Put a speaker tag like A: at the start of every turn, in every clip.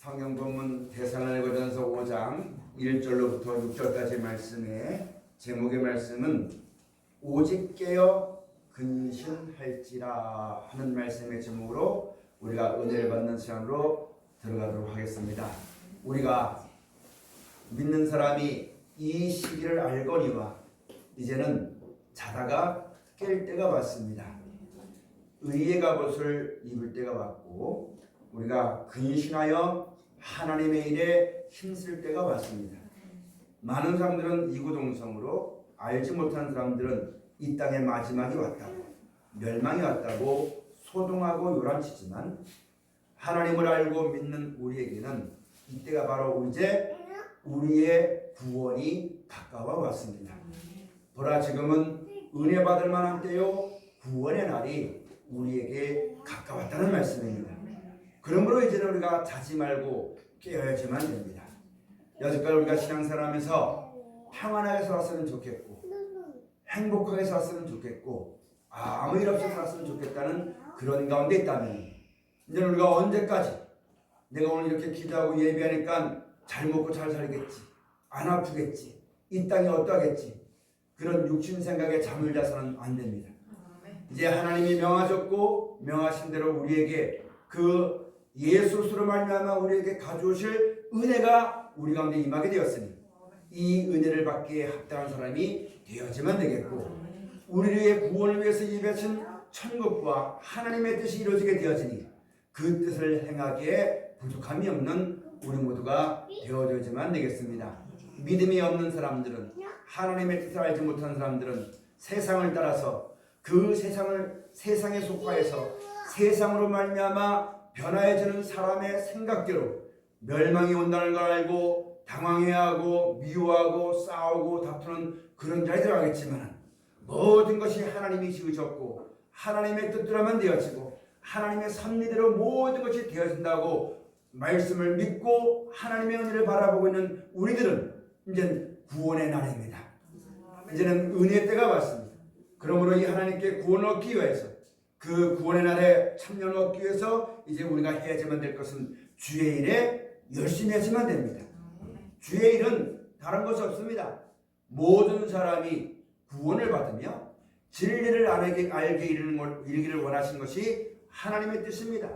A: 성경 본문 데살로니가전서 5장 1절로부터 6절까지 말씀의 제목의 말씀은 오직 깨어 근신할지라 하는 말씀의 제목으로 우리가 은혜를 받는 시간으로 들어가도록 하겠습니다. 우리가 믿는 사람이 이 시기를 알거니와 이제는 자다가 깰 때가 왔습니다. 의의 갑옷을 입을 때가 왔고 우리가 근신하여 하나님의 일에 힘쓸 때가 왔습니다. 많은 사람들은 이구동성으로, 알지 못하는 사람들은 이 땅의 마지막이 왔다고, 멸망이 왔다고 소동하고 요란치지만 하나님을 알고 믿는 우리에게는 이때가 바로 이제 우리의 구원이 가까워 왔습니다. 보라, 지금은 은혜 받을 만한 때요, 구원의 날이 우리에게 가까웠다는 말씀입니다. 그러므로 이제는 우리가 자지 말고 깨어야지만 됩니다. 여태까지 우리가 신앙생활하면서 평안하게 살았으면 좋겠고, 행복하게 살았으면 좋겠고, 아무 일 없이 살았으면 좋겠다는 그런 가운데 있다면, 이제 우리가 언제까지 내가 오늘 이렇게 기도하고 예배하니까 잘 먹고 잘 살겠지, 안 아프겠지, 이 땅이 어떠하겠지, 그런 육신 생각에 잠을 자서는 안 됩니다. 이제 하나님이 명하셨고 명하신 대로 우리에게 그 예수로 말미암아 우리에게 가져오실 은혜가 우리 가운데 임하게 되었으니 이 은혜를 받기에 합당한 사람이 되어야지만 되겠고, 우리의 구원을 위해서 예배하신 천국과 하나님의 뜻이 이루어지게 되어지니 그 뜻을 행하기에 부족함이 없는 우리 모두가 되어야지만 되겠습니다. 믿음이 없는 사람들은, 하나님의 뜻을 알지 못하는 사람들은 세상을 따라서 그 세상에 속하여서 세상으로 말미암아 변화해지는 사람의 생각대로 멸망이 온다는 걸 알고 당황해야 하고 미워하고 싸우고 다투는 그런 자리에 들어가겠지만, 모든 것이 하나님이 지으셨고 하나님의 뜻대로만 되어지고 하나님의 섭리대로 모든 것이 되어진다고 말씀을 믿고 하나님의 은혜를 바라보고 있는 우리들은 이제는 구원의 날입니다. 이제는 은혜의 때가 왔습니다. 그러므로 이 하나님께 구원을 얻기 위해서, 그 구원의 날에 참여를 얻기 위해서 이제 우리가 해야지만 될 것은 주의 일에 열심히 하지만 됩니다. 주의 일은 다른 것이 없습니다. 모든 사람이 구원을 받으며 진리를 알게 이르기를 원하신 것이 하나님의 뜻입니다.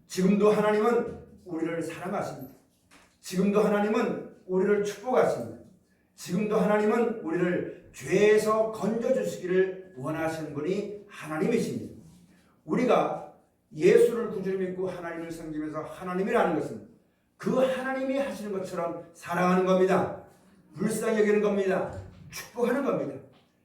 A: 지금도 하나님은 우리를 사랑하십니다. 지금도 하나님은 우리를 축복하십니다. 지금도 하나님은 우리를 죄에서 건져주시기를 원하시는 분이 하나님이십니다. 우리가 예수를 구주로 믿고 하나님을 섬기면서 하나님을 아는 것은 그 하나님이 하시는 것처럼 사랑하는 겁니다. 불쌍히 여기는 겁니다. 축복하는 겁니다.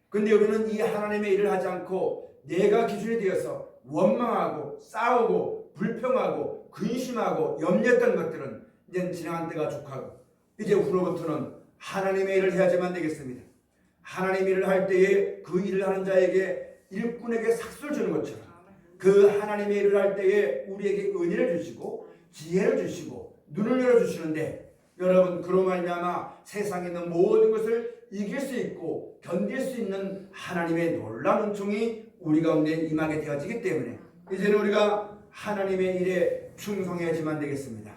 A: 그런데 우리는 이 하나님의 일을 하지 않고 내가 기준이 되어서 원망하고 싸우고 불평하고 근심하고 염려했던 것들은 이제 지나간 때가 족하고 이제 후로부터는 하나님의 일을 해야지만 되겠습니다. 하나님의 일을 할 때에 그 일을 하는 자에게 일꾼에게 삭수를 주는 것처럼 그 하나님의 일을 할 때에 우리에게 은혜를 주시고 지혜를 주시고 눈을 열어주시는데, 여러분, 그로 말미암아 세상에 있는 모든 것을 이길 수 있고 견딜 수 있는 하나님의 놀라운 은총이 우리 가운데 임하게 되어지기 때문에 이제는 우리가 하나님의 일에 충성해야지만 되겠습니다.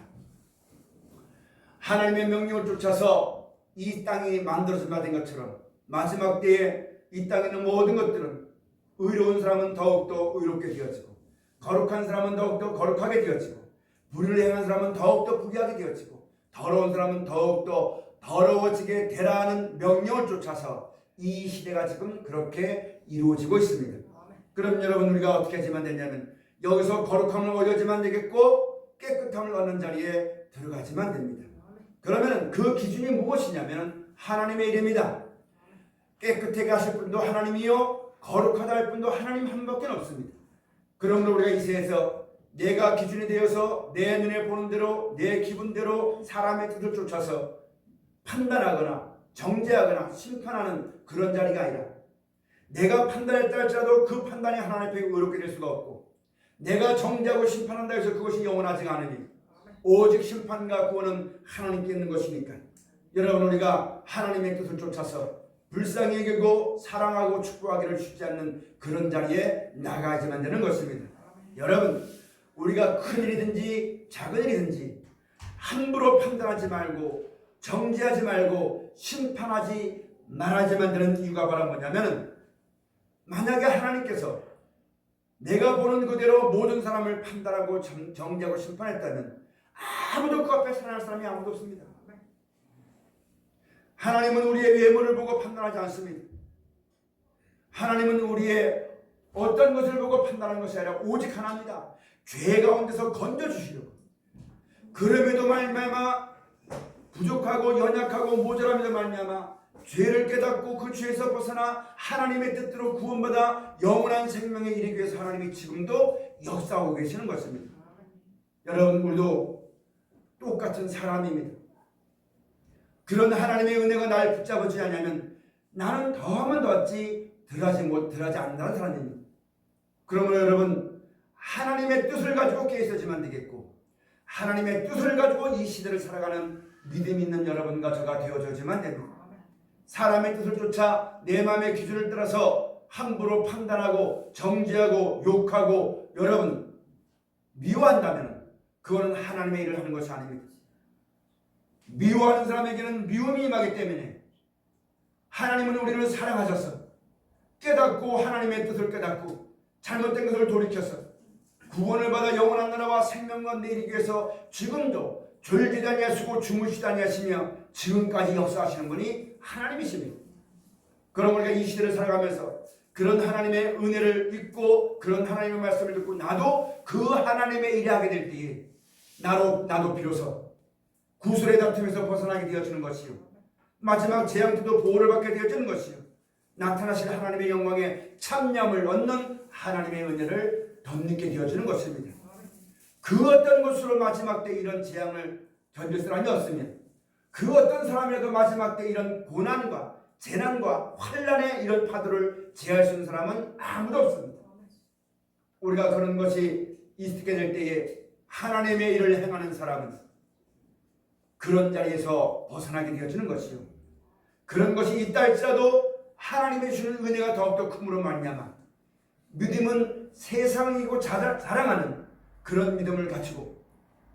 A: 하나님의 명령을 쫓아서 이 땅이 만들어진 바 된 것처럼 마지막 때에 이 땅에 있는 모든 것들은 의로운 사람은 더욱더 의롭게 되어지고 거룩한 사람은 더욱더 거룩하게 되어지고 불의를 행한 사람은 더욱더 부귀하게 되어지고 더러운 사람은 더욱더 더러워지게 되라는 명령을 쫓아서 이 시대가 지금 그렇게 이루어지고 있습니다. 그럼 여러분, 우리가 어떻게 하지만 되냐면 여기서 거룩함을 얻어야지만 되겠고 깨끗함을 얻는 자리에 들어가지만 됩니다. 그러면 그 기준이 무엇이냐면 하나님의 일입니다. 깨끗하게 하실 분도 하나님이요, 거룩하다 할 분도 하나님 한 밖에 없습니다. 그러므로 우리가 이 세상에서 내가 기준이 되어서 내 눈에 보는 대로 내 기분대로 사람의 뜻을 쫓아서 판단하거나 정죄하거나 심판하는 그런 자리가 아니라, 내가 판단했다 할지라도 그 판단이 하나님 앞에 의롭게 될 수가 없고, 내가 정죄하고 심판한다 해서 그것이 영원하지가 않으니 오직 심판과 구원은 하나님께 있는 것이니까, 여러분, 우리가 하나님의 뜻을 쫓아서 불쌍히 여기고 사랑하고 축복하기를 쉽지 않는 그런 자리에 나가야지만 되는 것입니다. 여러분, 우리가 큰 일이든지 작은 일이든지 함부로 판단하지 말고 정죄하지 말고 심판하지 말아야지만 되는 이유가 바로 뭐냐면, 만약에 하나님께서 내가 보는 그대로 모든 사람을 판단하고 정죄하고 심판했다면 아무도 그 앞에 살아날 사람이 아무도 없습니다. 하나님은 우리의 외모를 보고 판단하지 않습니다. 하나님은 우리의 어떤 것을 보고 판단하는 것이 아니라 오직 하나입니다. 죄 가운데서 건져주시려고. 그럼에도 말미암아 부족하고 연약하고 모자람에도 말미암아 죄를 깨닫고 그 죄에서 벗어나 하나님의 뜻대로 구원받아 영원한 생명에 이르기 위해서 하나님이 지금도 역사하고 계시는 것입니다. 여러분, 우리도 똑같은 사람입니다. 그런 하나님의 은혜가 날 붙잡아주지 않으면 나는 더하면 더했지 덜하지 않는다는 사람입니다. 그러므로 여러분, 하나님의 뜻을 가지고 깨어있어야지만 되겠고, 하나님의 뜻을 가지고 이 시대를 살아가는 믿음 있는 여러분과 저가 되어져야지만 됩니다. 사람의 뜻을 쫓아 내 마음의 기준을 따라서 함부로 판단하고 정죄하고 욕하고 여러분 미워한다면 그거는 하나님의 일을 하는 것이 아닙니다. 미워하는 사람에게는 미움이 임하기 때문에 하나님은 우리를 사랑하셔서 깨닫고 하나님의 뜻을 깨닫고 잘못된 것을 돌이켜서 구원을 받아 영원한 나라와 생명과 내리기 위해서 지금도 졸지도 아니하시고 주무시지 아니하시며 지금까지 역사하시는 분이 하나님이십니다. 그럼 우리가 이 시대를 살아가면서 그런 하나님의 은혜를 잊고 그런 하나님의 말씀을 듣고 나도 그 하나님의 일을 하게 될 때에 나도 비로소 구술의 다툼에서 벗어나게 되어지는 것이요, 마지막 재앙 때도 보호를 받게 되어지는 것이요, 나타나실 하나님의 영광에 참념을 얻는 하나님의 은혜를 덧입게 되어지는 것입니다. 그 어떤 것으로 마지막 때 이런 재앙을 견딜 사람이 없으면, 그 어떤 사람이라도 마지막 때 이런 고난과 재난과 환난의 이런 파도를 제할 수 있는 사람은 아무도 없습니다. 우리가 그런 것이 있게 될 때에 하나님의 일을 행하는 사람은 그런 자리에서 벗어나게 되어지는 것이요, 그런 것이 있다 할지라도 하나님의 주는 은혜가 더욱더 크므로 말미암아 믿음은 세상이고 자랑하는 그런 믿음을 가지고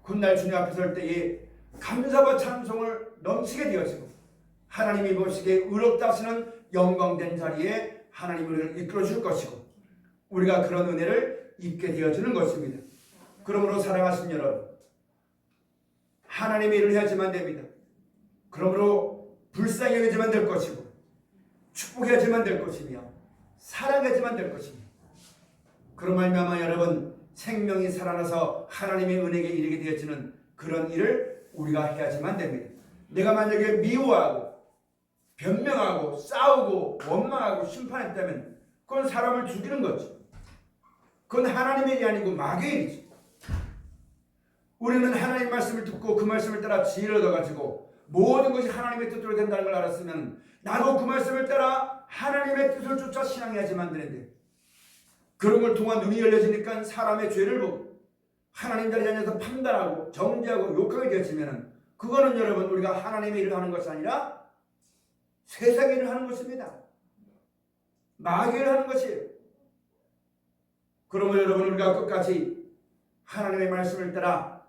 A: 훗날 주님 앞에 설 때에 감사와 찬송을 넘치게 되어지고 하나님이 보시기에 의롭다 하시는 영광된 자리에 하나님이 우리를 이끌어 줄 것이고 우리가 그런 은혜를 입게 되어지는 것입니다. 그러므로 사랑하신 여러분, 하나님의 일을 해야지만 됩니다. 그러므로 불쌍히 여기지만 될 것이고 축복해야지만 될 것이며 사랑해야지만 될 것이며, 그런 말미암아 여러분 생명이 살아나서 하나님의 은혜에 이르게 되어지는 그런 일을 우리가 해야지만 됩니다. 내가 만약에 미워하고 변명하고 싸우고 원망하고 심판했다면 그건 사람을 죽이는 거죠. 그건 하나님의 일이 아니고 마귀의 일이죠. 우리는 하나님의 말씀을 듣고 그 말씀을 따라 지혜를 얻어가지고 모든 것이 하나님의 뜻대로 된다는 걸 알았으면 나도 그 말씀을 따라 하나님의 뜻을 쫓아 신앙해야지만 되는데, 그런 걸 통한 눈이 열려지니까 사람의 죄를 보고 하나님 자리에 앉아서 판단하고 정죄하고 욕하게 되었으면 그거는 여러분 우리가 하나님의 일을 하는 것이 아니라 세상의 일을 하는 것입니다. 마귀의 일을 하는 것이에요. 그러면 여러분 우리가 끝까지 하나님의 말씀을 따라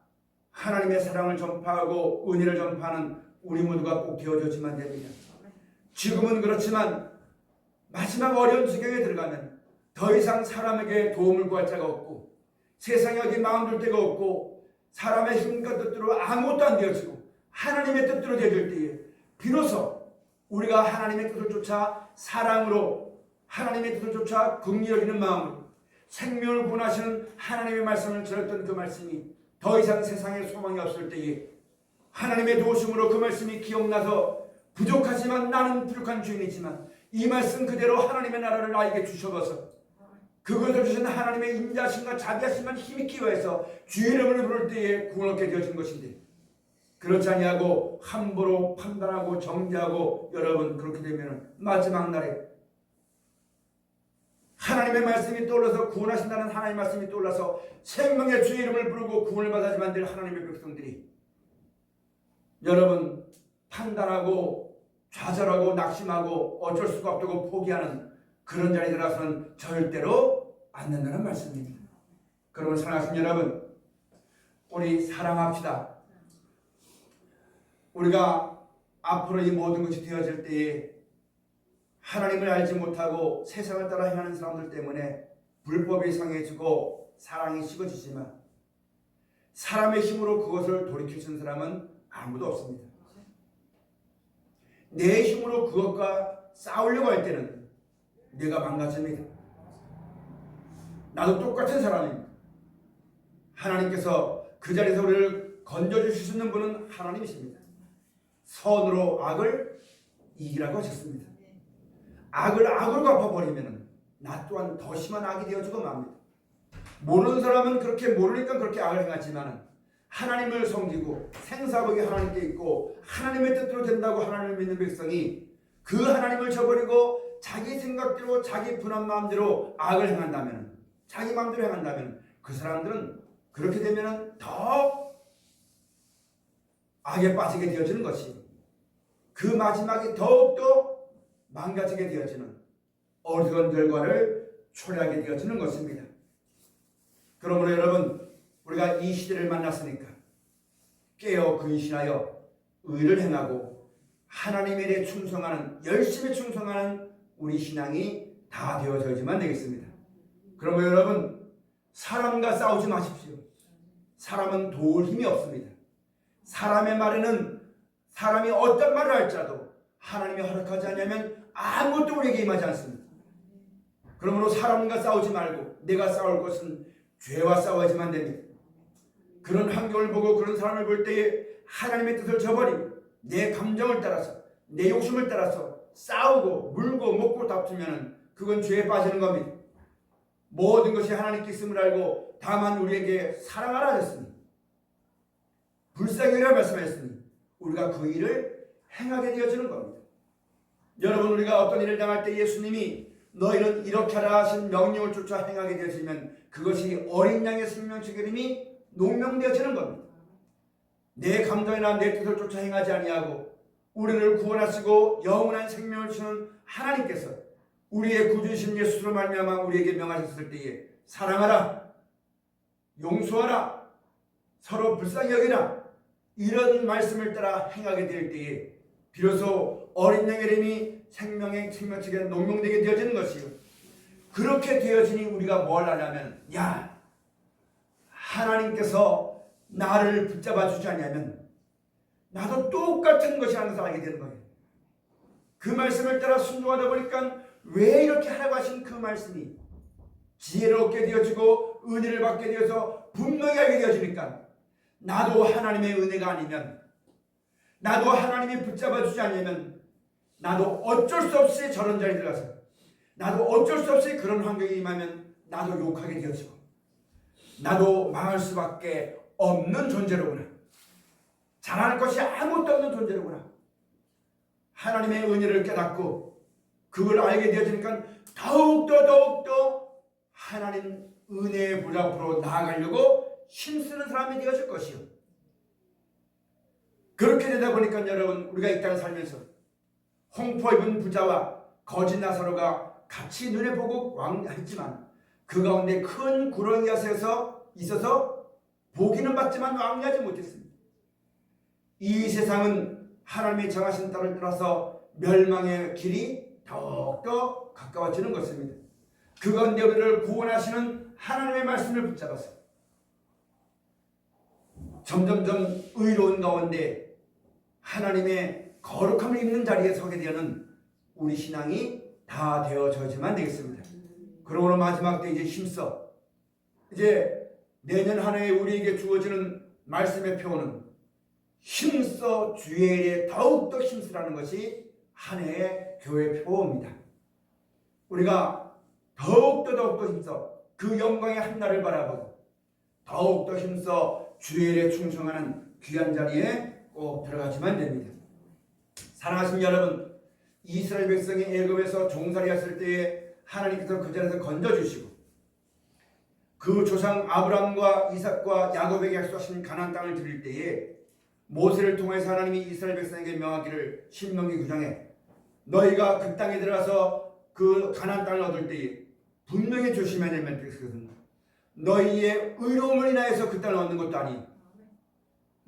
A: 하나님의 사랑을 전파하고 은혜를 전파하는 우리 모두가 꼭 되어졌지만 됩니다. 지금은 그렇지만 마지막 어려운 지경에 들어가면 더 이상 사람에게 도움을 구할 자가 없고 세상에 어디 마음 둘 데가 없고 사람의 힘과 뜻대로 아무것도 안 되어지고 하나님의 뜻대로 되어질 때에 비로소 우리가 하나님의 뜻을 쫓아 사랑으로 하나님의 뜻을 쫓아 긍휼히 여기는 마음으로 생명을 구원하시는 하나님의 말씀을 들었던 그 말씀이 더 이상 세상에 소망이 없을 때에 하나님의 도우심으로 그 말씀이 기억나서 부족하지만 나는 부족한 주인이지만 이 말씀 그대로 하나님의 나라를 나에게 주셔서 그것을 주신 하나님의 인자심과 자비하심만 힘이 기여해서 주의 이름을 부를 때에 구원 얻게 되어진 것인데, 그렇지 아니하고 함부로 판단하고 정죄하고 여러분 그렇게 되면 마지막 날에 하나님의 말씀이 떠올라서 구원하신다는 하나님의 말씀이 떠올라서 생명의 주의 이름을 부르고 구원을 받아야지만 될 하나님의 백성들이 여러분 판단하고 좌절하고 낙심하고 어쩔 수가 없다고 포기하는 그런 자리에 들어서는 절대로 안 된다는 말씀입니다. 그러면 사랑하신 여러분, 우리 사랑합시다. 우리가 앞으로 이 모든 것이 되어질 때에 하나님을 알지 못하고 세상을 따라 행하는 사람들 때문에 불법이 상해지고 사랑이 식어지지만 사람의 힘으로 그것을 돌이켜준 사람은 아무도 없습니다. 내 힘으로 그것과 싸우려고 할 때는 내가 망가집니다. 나도 똑같은 사람입니다. 하나님께서 그 자리에서 우리를 건져주실 수 있는 분은 하나님이십니다. 선으로 악을 이기라고 하셨습니다. 악을 악으로 갚아버리면 나 또한 더 심한 악이 되어지고 맙니다. 모르는 사람은 그렇게 모르니까 그렇게 악을 행하지만 하나님을 섬기고 생사복이 하나님께 있고 하나님의 뜻대로 된다고 하나님을 믿는 백성이 그 하나님을 저버리고 자기 생각대로 자기 분한 마음대로 악을 행한다면, 자기 마음대로 행한다면 그 사람들은 그렇게 되면 더 악에 빠지게 되어지는 것이, 그 마지막이 더욱더 망가지게 되어지는 어리석은 결과를 초래하게 되어지는 것입니다. 그러므로 여러분, 우리가 이 시대를 만났으니까 깨어 근신하여 의를 행하고 하나님에 대해 충성하는, 열심히 충성하는 우리 신앙이 다 되어져야지만 되겠습니다. 그러므로 여러분, 사람과 싸우지 마십시오. 사람은 도울 힘이 없습니다. 사람의 말에는 사람이 어떤 말을 할지라도 하나님이 허락하지 않으면 아무것도 우리에게 임하지 않습니다. 그러므로 사람과 싸우지 말고 내가 싸울 것은 죄와 싸워야지만 됩니다. 그런 환경을 보고 그런 사람을 볼 때에 하나님의 뜻을 저버리고 내 감정을 따라서 내 욕심을 따라서 싸우고 물고 먹고 다투면 그건 죄에 빠지는 겁니다. 모든 것이 하나님께 있음을 알고 다만 우리에게 사랑하라 하셨습니다. 불쌍히라 말씀하셨으니 우리가 그 일을 행하게 되어지는 겁니다. 여러분, 우리가 어떤 일을 당할 때 예수님이 너희는 이렇게 하라 하신 명령을 쫓아 행하게 되어지면 그것이 어린 양의 생명책 이름이 농명되어지는 겁니다. 내 감정이나 내 뜻을 쫓아 행하지 아니하고 우리를 구원하시고 영원한 생명을 주는 하나님께서 우리의 구주이신 예수로 말미암아 우리에게 명하셨을 때에 사랑하라, 용서하라, 서로 불쌍히 여기라, 이런 말씀을 따라 행하게 될 때에 비로소 어린 양의 이름이 생명의 생명책에 농명되게 되어지는 것이요, 그렇게 되어지니 우리가 뭘 하냐면, 야, 하나님께서 나를 붙잡아 주지 않냐면 나도 똑같은 것이라는 것을 알게 되는 거예요. 그 말씀을 따라 순종하다 보니까 왜 이렇게 하라고 하신 그 말씀이 지혜롭게 되어지고 은혜를 받게 되어서 분명히 알게 되어지니까 나도 하나님의 은혜가 아니면, 나도 하나님이 붙잡아 주지 않으면 나도 어쩔 수 없이 저런 자리에 들어가서, 나도 어쩔 수 없이 그런 환경에 임하면 나도 욕하게 되어지고 나도 망할 수밖에 없는 존재로구나, 잘할 것이 아무것도 없는 존재로구나. 하나님의 은혜를 깨닫고 그걸 알게 되어지니까 더욱더 하나님 은혜의 보좌 앞으로 나아가려고 힘쓰는 사람이 되어질 것이요, 그렇게 되다 보니까 여러분, 우리가 이 땅을 살면서 홍포 입은 부자와 거짓 나사로가 같이 눈에 보고 왕했지만 그 가운데 큰 구렁이가 있어서 보기는 받지만 왕래하지 못했습니다. 이 세상은 하나님의 정하신 따를 따라서 멸망의 길이 더욱더 가까워지는 것입니다. 그 가운데 우리를 구원하시는 하나님의 말씀을 붙잡아서 점점점 의로운 가운데 하나님의 거룩함을 입는 자리에 서게 되는 우리 신앙이 다 되어져야지만 되겠습니다. 그러므로 마지막 때 이제 힘써, 이제 내년 한 해에 우리에게 주어지는 말씀의 표어는 힘써 주의 일에 더욱더 힘쓰라는 것이 한 해의 교회 표어입니다. 우리가 더욱더 힘써 그 영광의 한날을 바라보고 더욱더 힘써 주의 일에 충성하는 귀한 자리에 꼭 들어가지만 됩니다. 사랑하시는 여러분, 이스라엘 백성이 애굽에서 종살이했을 때에 하나님께서 그 자리에서 건져주시고 그 조상 아브라함과 이삭과 야곱에게 약속하신 가나안 땅을 드릴 때에 모세를 통해서 하나님이 이스라엘 백성에게 명하기를 신명기 9장에 너희가 그 땅에 들어가서 그 가나안 땅을 얻을 때에 분명히 조심해야 될 것은 너희의 의로움을 인하여서 그 땅을 얻는 것도 아니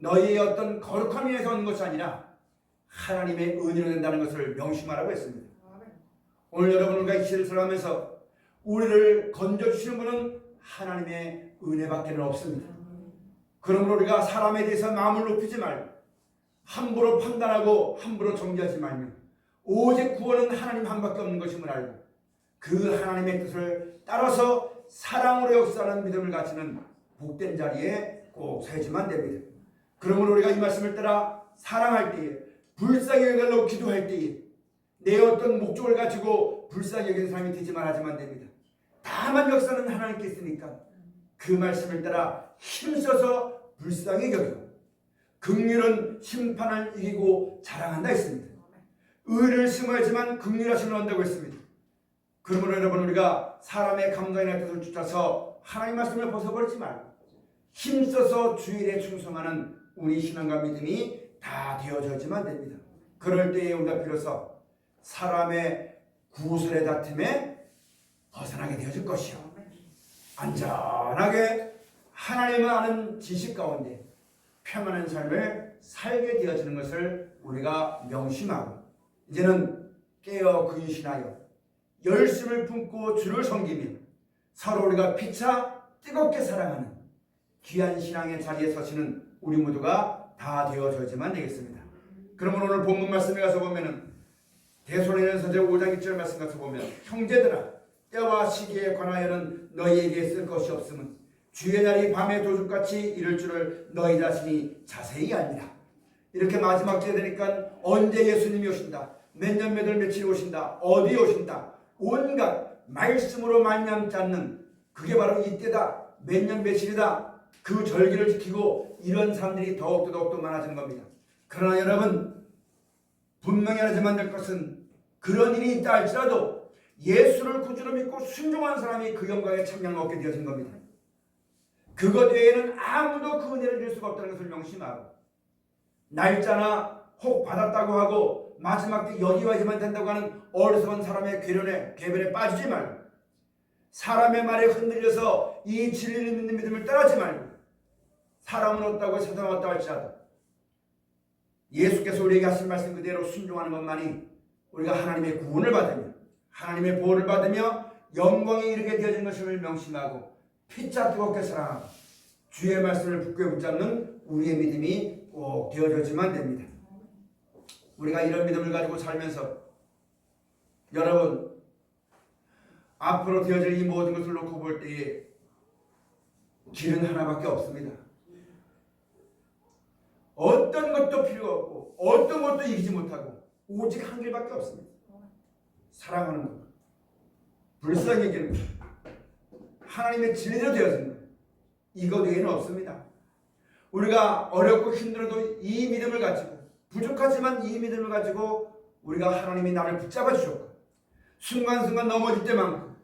A: 너희의 어떤 거룩함 인해서 오는 것이 아니라 하나님의 은혜로 된다는 것을 명심하라고 했습니다. 오늘 여러분과 이 시를 살아가면서 우리를 건져주시는 분은 하나님의 은혜밖에 없습니다. 그러므로 우리가 사람에 대해서 마음을 높이지 말고 함부로 판단하고 함부로 정죄하지 말며 오직 구원은 하나님 한 밖에 없는 것임을 알고 그 하나님의 뜻을 따라서 사랑으로 역사하는 믿음을 가지는 복된 자리에 꼭 서야지만 됩니다. 그러므로 우리가 이 말씀을 따라 사랑할 때에 불쌍히 여기려고 기도할 때에 내 어떤 목적을 가지고 불쌍히 여기는 사람이 되지 말아야지만 됩니다. 다만 역사는 하나님께 있으니까 그 말씀을 따라 힘써서 불쌍히 여기고 긍휼은 심판을 이기고 자랑한다 했습니다. 의를 심어야지만 긍휼하심을 얻는다고 했습니다. 그러므로 여러분 우리가 사람의 감정이나 뜻을 쫓아서 하나님 말씀을 벗어버리지 말고 힘써서 주일에 충성하는 우리 신앙과 믿음이 다 되어져야지만 됩니다. 그럴 때에 우리가 비로소 사람의 구술의 다툼에 벗어나게 되어질 것이요 안전하게 하나님을 아는 지식 가운데 평안한 삶을 살게 되어지는 것을 우리가 명심하고 이제는 깨어 근신하여 열심을 품고 주를 섬기며 서로 우리가 피차 뜨겁게 사랑하는 귀한 신앙의 자리에 서시는 우리 모두가 다 되어져야지만 되겠습니다. 그러면 오늘 본문 말씀에 가서 보면은 데살로니가서 5장 1절 말씀 가서 보면 형제들아 때와 시기에 관하여는 너희에게 쓸 것이 없음은 주의 날이 밤의 도둑같이 이를 줄을 너희 자신이 자세히 아니라. 이렇게 마지막 때에 되니까 언제 예수님이 오신다, 몇 년 몇 월 며칠 오신다, 어디 오신다, 온갖 말씀으로 말미암지 않는 그게 바로 이때다, 몇 년 며칠이다, 그 절기를 지키고 이런 사람들이 더욱더 많아지는 겁니다. 그러나 여러분 분명히 알아야만 될 것은 그런 일이 있다 할지라도 예수를 구주로 믿고 순종한 사람이 그 영광에 참여를 얻게 되어진 겁니다. 그것 외에는 아무도 그 은혜를 줄 수가 없다는 것을 명심하고 날짜나 혹 받았다고 하고 마지막 때 여기와야지만 된다고 하는 어리석은 사람의 궤변에 빠지지 말고 사람의 말에 흔들려서 이 진리를 믿는 믿음을 따르지 말고 사람은 없다고 세상 없다고 할지라도 예수께서 우리에게 하신 말씀 그대로 순종하는 것만이 우리가 하나님의 구원을 받으며 하나님의 보호를 받으며 영광에 이르게 되어진 것임을 명심하고 피차 뜨겁게 사랑하고 주의 말씀을 굳게 붙잡는 우리의 믿음이 꼭 되어져야지만 됩니다. 우리가 이런 믿음을 가지고 살면서 여러분 앞으로 되어질 이 모든 것을 놓고 볼 때에 길은 하나밖에 없습니다. 어떤 것도 필요가 없고 어떤 것도 이기지 못하고 오직 한 길밖에 없습니다. 사랑하는 것, 불쌍히 여기는 것, 하나님의 진리로 되어진 것, 이것 외에는 없습니다. 우리가 어렵고 힘들어도 이 믿음을 가지고 부족하지만 이 믿음을 가지고 우리가 하나님이 나를 붙잡아 주셨고 순간순간 넘어질 때만큼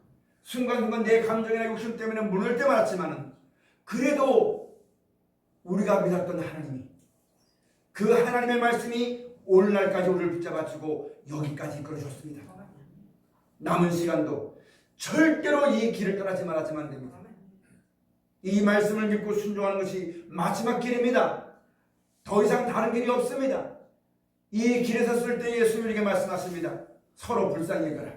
A: 순간순간 내 감정이나 욕심 때문에 무너질 때 많았지만은 그래도 우리가 믿었던 하나님이 그 하나님의 말씀이 오늘날까지 우리를 붙잡아주고 여기까지 이끌어줬습니다. 남은 시간도 절대로 이 길을 떠나지 말아야만 됩니다. 이 말씀을 믿고 순종하는 것이 마지막 길입니다. 더 이상 다른 길이 없습니다. 이 길에 섰을 때 예수님이 이렇게 말씀하십니다. 서로 불쌍히 여겨라.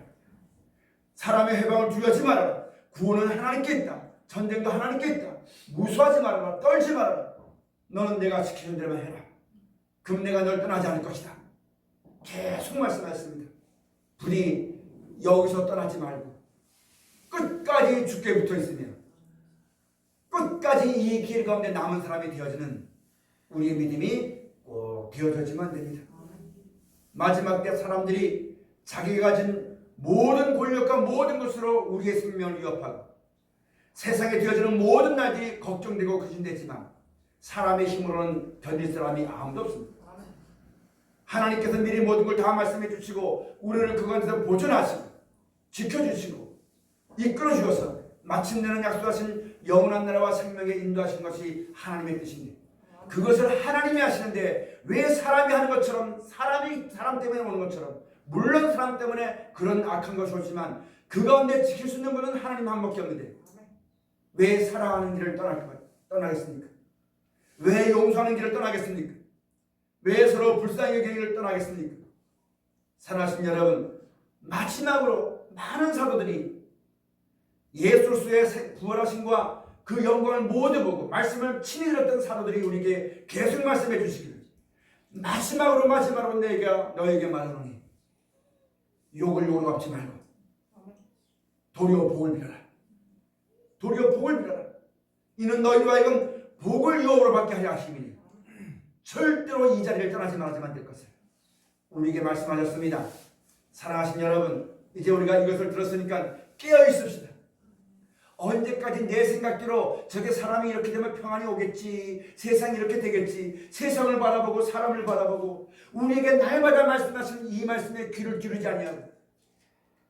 A: 사람의 해방을 두려워하지 말아라. 구원은 하나님께 있다. 전쟁도 하나님께 있다. 무수하지 말아라. 떨지 말아라. 너는 내가 지키는 대로만 해라. 그럼 내가 널 떠나지 않을 것이다. 계속 말씀하셨습니다. 부디 여기서 떠나지 말고 끝까지 주께 붙어 있으며 끝까지 이 길 가운데 남은 사람이 되어지는 우리의 믿음이 꼭 되어져야지만 됩니다. 마지막 때 사람들이 자기가 가진 모든 권력과 모든 것으로 우리의 생명을 위협하고 세상에 되어지는 모든 날들이 걱정되고 근심되지만 사람의 힘으로는 견딜 사람이 아무도 없습니다. 하나님께서 미리 모든 걸 다 말씀해 주시고 우리를 그것에서 보존하시고 지켜주시고 이끌어 주셔서 마침내는 약속하신 영원한 나라와 생명에 인도하신 것이 하나님의 뜻인데 그것을 하나님이 하시는데 왜 사람이 하는 것처럼 사람 때문에 오는 것처럼 물론 사람 때문에 그런 악한 것이 오지만 그 가운데 지킬 수 있는 분은 하나님 한 밖에 없는데 왜 사랑하는 길을 떠나겠습니까? 왜 용서하는 길을 떠나겠습니까? 왜 서로 불쌍히 여기는 길을 떠나겠습니까? 사랑하신 여러분, 마지막으로 많은 사도들이 예수 그리스도의 부활하심과 그 영광을 모두 보고 말씀을 친히 들었던 사도들이 우리에게 계속 말씀해 주시기를, 마지막으로 내가 너에게 말하노니 욕을 욕으로 갚지 말고 도리어 복을 빌어라. 도리어 복을 빌어라. 이는 너희로 하여금 복을 유업으로 받게 하려 하심이니 절대로 이 자리를 떠나지 말아야만 될 것을 우리에게 말씀하셨습니다. 사랑하신 여러분, 이제 우리가 이것을 들었으니까 깨어 있읍시다. 언제까지 내 생각대로 저게 사람이 이렇게 되면 평안이 오겠지, 세상이 이렇게 되겠지, 세상을 바라보고 사람을 바라보고 우리에게 날마다 말씀하시는 이 말씀에 귀를 기울이지 아니하고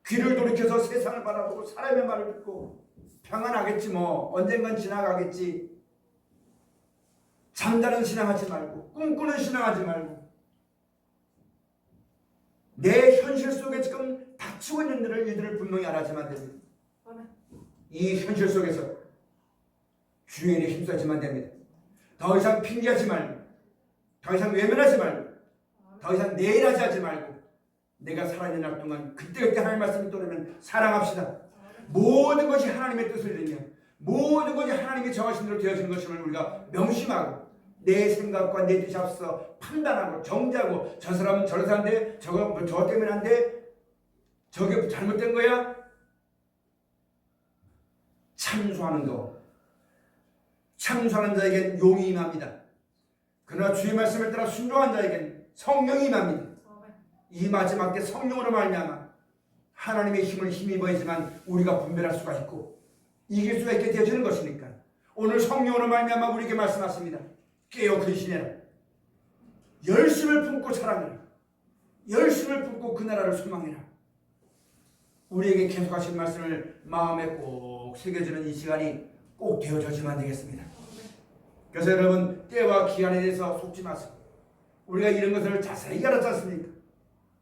A: 귀를 돌이켜서 세상을 바라보고 사람의 말을 듣고 평안하겠지, 뭐 언젠간 지나가겠지, 잠자는 신앙하지 말고 꿈꾸는 신앙하지 말고 내 현실 속에 지금 닥치고 있는 일들을 분명히 알아야지만 됩니다. 이 현실 속에서 주인에 힘써야지만 됩니다. 더 이상 핑계하지 말고, 더 이상 외면하지 말고, 더 이상 내일하지 하지 말고, 내가 살아있는 날 동안 그때그때 하나님의 말씀이 떠오르면 사랑합시다. 모든 것이 하나님의 뜻을 이루며 모든 것이 하나님의 정하신 대로 되어지는 것임을 우리가 명심하고 내 생각과 내 뜻이 앞서 판단하고 정죄하고 저 사람은 저런 사람인데 저 때문에 안 돼, 저게 잘못된 거야, 참소하는 것, 참소하는 자에겐 용이 임합니다. 그러나 주의 말씀을 따라 순종한 자에겐 성령이 임합니다. 이 마지막 때 성령으로 말미암아 하나님의 힘을 힘입어야지만 우리가 분별할 수가 있고 이길 수가 있게 되어지는 것이니까 오늘 성령으로 말미암아 우리에게 말씀하십니다. 깨어 근신해라. 열심을 품고 사랑해라. 열심을 품고 그 나라를 소망해라. 우리에게 계속하신 말씀을 마음에 꼭 새겨주는 이 시간이 꼭 되어져지만 되겠습니다. 그래서 여러분, 때와 기한에 대해서 속지 마세요. 우리가 이런 것을 자세히 알았지 않습니까?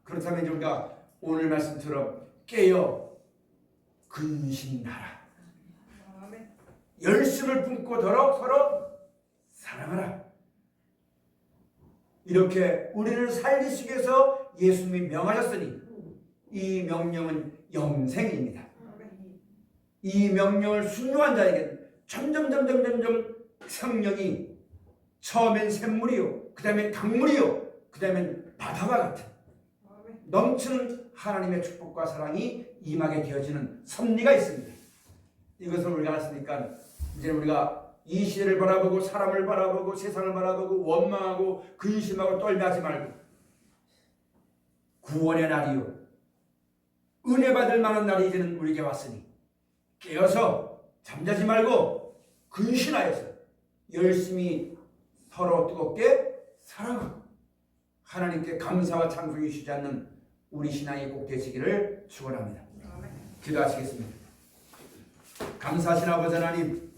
A: 그렇다면 이제 우리가 오늘 말씀처럼 깨어 근신하라. 열심을 품고 서로 사랑하라. 이렇게 우리를 살리시기 위해서 예수님이 명하셨으니 이 명령은 영생입니다. 이 명령을 순종한 자에게는 점점 성령이 처음엔 샘물이요, 그 다음엔 강물이요, 그 다음엔 바다와 같은 넘치는 하나님의 축복과 사랑이 임하게 되어지는 섭리가 있습니다. 이것을 우리가 알았으니까 이제 우리가 이 시대를 바라보고 사람을 바라보고 세상을 바라보고 원망하고 근심하고 떨매하지 말고 구원의 날이요, 은혜 받을 만한 날이 이제는 우리에게 왔으니 깨어서 잠자지 말고 근신하여서 열심히 서로 뜨겁게 사랑하고 하나님께 감사와 찬송이 쉬지 않는 우리 신앙이 꼭 되시기를 축원합니다. 기도하시겠습니다. 감사하신 아버지 하나님,